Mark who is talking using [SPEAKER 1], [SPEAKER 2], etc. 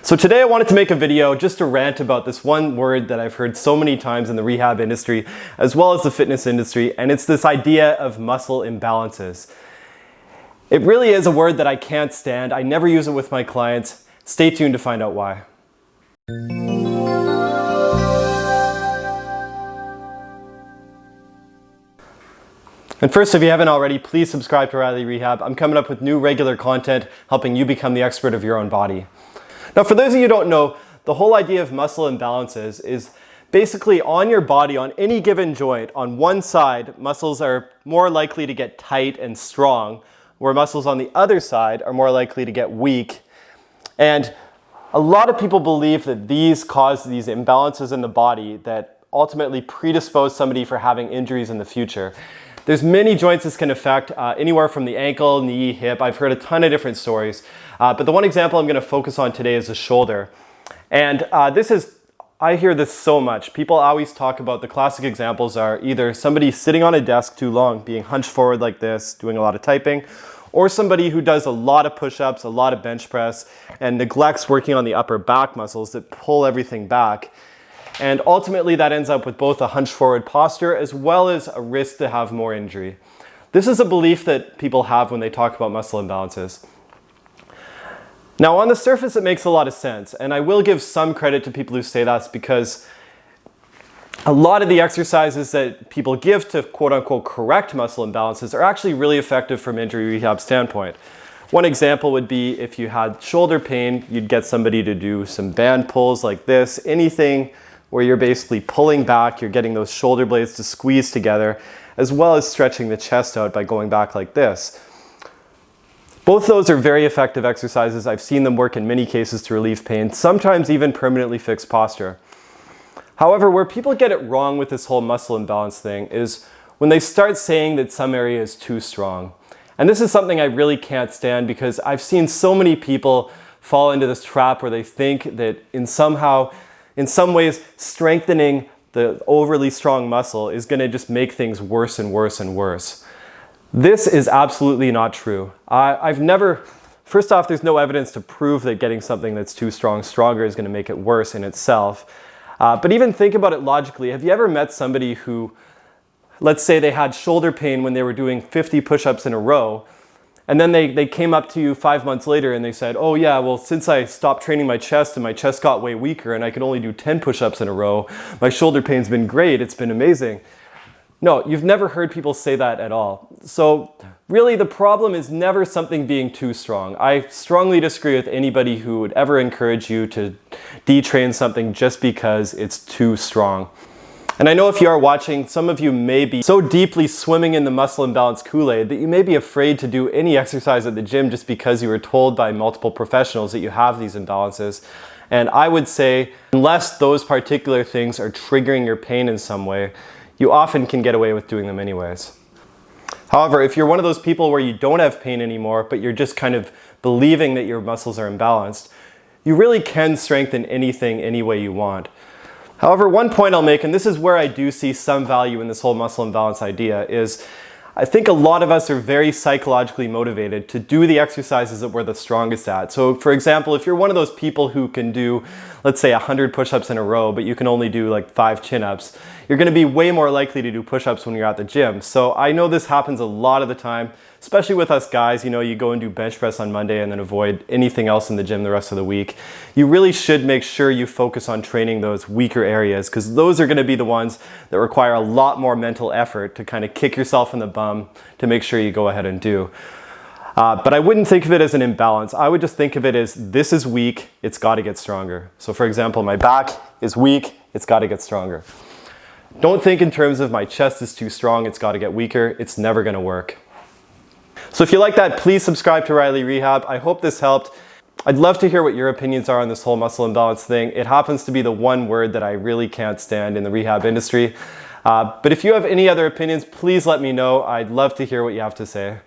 [SPEAKER 1] So today I wanted to make a video just to rant about this one word that I've heard so many times in the rehab industry as well as the fitness industry, and it's this idea of muscle imbalances. It really is a word that I can't stand. I never use it with my clients. Stay tuned to find out why. And first, if you haven't already, please subscribe to RyleyRehab. I'm coming up with new regular content helping you become the expert of your own body. Now, for those of you who don't know, the whole idea of muscle imbalances is basically on your body, on any given joint, on one side, muscles are more likely to get tight and strong, where muscles on the other side are more likely to get weak. And a lot of people believe that these cause these imbalances in the body that ultimately predispose somebody for having injuries in the future. There's many joints this can affect, anywhere from the ankle, knee, hip. I've heard a ton of different stories, but the one example I'm going to focus on today is the shoulder. And I hear this so much. People always talk about, the classic examples are either somebody sitting on a desk too long, being hunched forward like this, doing a lot of typing, or somebody who does a lot of push-ups, a lot of bench press, and neglects working on the upper back muscles that pull everything back. And ultimately that ends up with both a hunched forward posture as well as a risk to have more injury. This is a belief that people have when they talk about muscle imbalances. Now, on the surface it makes a lot of sense, and I will give some credit to people who say that's because a lot of the exercises that people give to quote-unquote correct muscle imbalances are actually really effective from injury rehab standpoint. One example would be if you had shoulder pain, you'd get somebody to do some band pulls like this, anything where you're basically pulling back, you're getting those shoulder blades to squeeze together, as well as stretching the chest out by going back like this. Both those are very effective exercises. I've seen them work in many cases to relieve pain, sometimes even permanently fix posture. However, where people get it wrong with this whole muscle imbalance thing is when they start saying that some area is too strong. And this is something I really can't stand because I've seen so many people fall into this trap where they think that in some ways, strengthening the overly strong muscle is going to just make things worse and worse and worse. This is absolutely not true. First off, there's no evidence to prove that getting something that's too strong stronger is going to make it worse in itself. But even think about it logically. Have you ever met somebody who, let's say they had shoulder pain when they were doing 50 push-ups in a row, and then they came up to you 5 months later and they said, oh yeah, well, since I stopped training my chest and my chest got way weaker and I could only do 10 push-ups in a row, my shoulder pain's been great, it's been amazing. No, you've never heard people say that at all. So really the problem is never something being too strong. I strongly disagree with anybody who would ever encourage you to detrain something just because it's too strong. And I know if you are watching, some of you may be so deeply swimming in the muscle imbalance Kool-Aid that you may be afraid to do any exercise at the gym just because you were told by multiple professionals that you have these imbalances. And I would say, unless those particular things are triggering your pain in some way, you often can get away with doing them anyways. However, if you're one of those people where you don't have pain anymore, but you're just kind of believing that your muscles are imbalanced, you really can strengthen anything any way you want. However, one point I'll make, and this is where I do see some value in this whole muscle imbalance idea, is I think a lot of us are very psychologically motivated to do the exercises that we're the strongest at. So for example, if you're one of those people who can do, let's say 100 push-ups in a row, but you can only do like 5 chin-ups, you're going to be way more likely to do push-ups when you're at the gym. So I know this happens a lot of the time, especially with us guys. You know, you go and do bench press on Monday and then avoid anything else in the gym the rest of the week. You really should make sure you focus on training those weaker areas because those are going to be the ones that require a lot more mental effort to kind of kick yourself in the bum to make sure you go ahead and do. But I wouldn't think of it as an imbalance. I would just think of it as this is weak, it's got to get stronger. So for example, my back is weak, it's got to get stronger. Don't think in terms of my chest is too strong, it's got to get weaker. It's never going to work. So if you like that, please subscribe to RyleyRehab. I hope this helped. I'd love to hear what your opinions are on this whole muscle imbalance thing. It happens to be the one word that I really can't stand in the rehab industry. But if you have any other opinions, please let me know. I'd love to hear what you have to say.